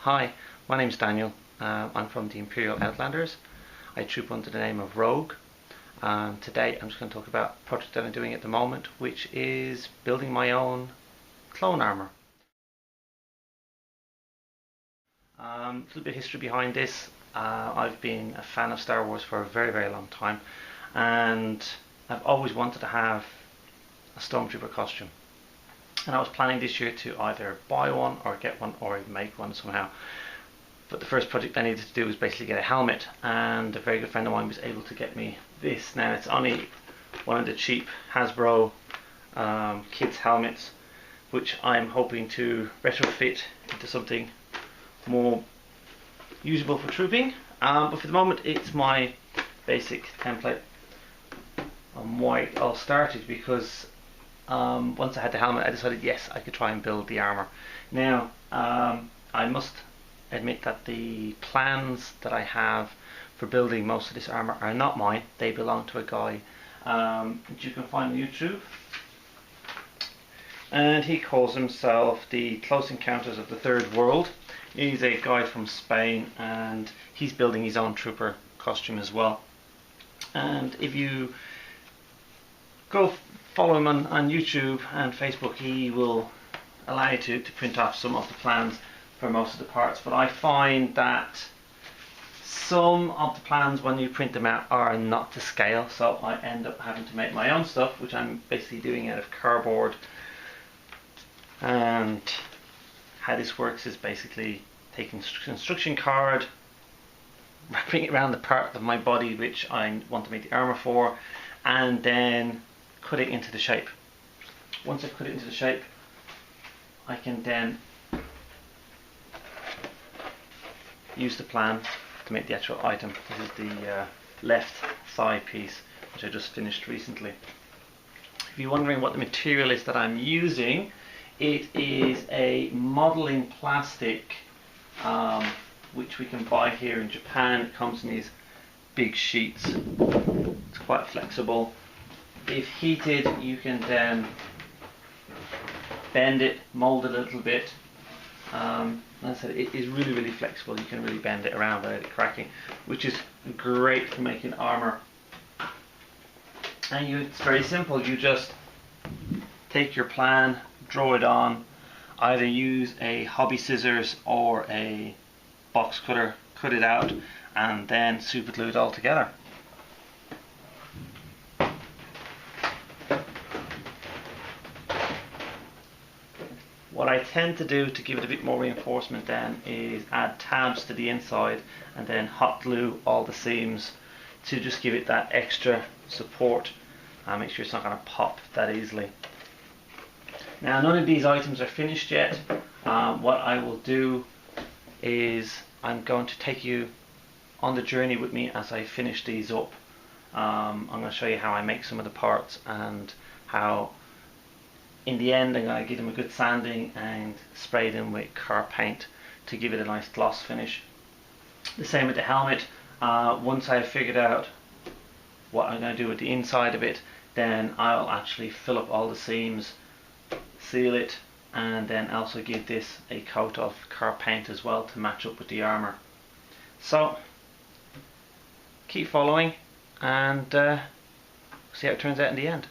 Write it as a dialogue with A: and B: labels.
A: Hi, my name's Daniel. I'm from the Imperial Outlanders. I troop under the name of Rouge. Today I'm just going to talk about a project that I'm doing at the moment, which is building my own clone armour. A little bit of history behind this. I've been a fan of Star Wars for a very, very long time, and I've always wanted to have a Stormtrooper costume. And I was planning this year to either buy one or get one or make one somehow. But the first project I needed to do was basically get a helmet, and a very good friend of mine was able to get me this. Now it's only one of the cheap Hasbro kids helmets, which I'm hoping to retrofit into something more usable for trooping. But for the moment it's my basic template. And why it all started because once I had the helmet, I decided yes, I could try and build the armour. Now, I must admit that the plans that I have for building most of this armour are not mine. They belong to a guy that you can find on YouTube. And he calls himself the Close Encounters of the Third World. He's a guy from Spain, and he's building his own trooper costume as well. And if you go follow him on YouTube and Facebook, he will allow you to print off some of the plans for most of the parts. But I find that some of the plans, when you print them out, are not to scale, so I end up having to make my own stuff, which I'm basically doing out of cardboard. And how this works is basically taking an instruction card, wrapping it around the part of my body which I want to make the armour for, and then cut it into the shape. Once I've cut it into the shape, I can then use the plan to make the actual item. This is the left thigh piece, which I just finished recently. If you're wondering what the material is that I'm using, it is a modelling plastic which we can buy here in Japan. It comes in these big sheets. It's quite flexible. If heated, you can then bend it, mould it a little bit. As I said, it is really, really flexible. You can really bend it around without it cracking, which is great for making armour. And it's very simple. You just take your plan, draw it on, either use a hobby scissors or a box cutter, cut it out, and then super glue it all together. What I tend to do to give it a bit more reinforcement then is add tabs to the inside and then hot glue all the seams to just give it that extra support and make sure it's not going to pop that easily. Now, none of these items are finished yet. What I will do is I'm going to take you on the journey with me as I finish these up. I'm going to show you how I make some of the parts and how in the end I'm going to give them a good sanding and spray them with car paint to give it a nice gloss finish. The same with the helmet. Once I've figured out what I'm going to do with the inside of it, then I'll actually fill up all the seams, seal it, and then also give this a coat of car paint as well to match up with the armour. So keep following and see how it turns out in the end.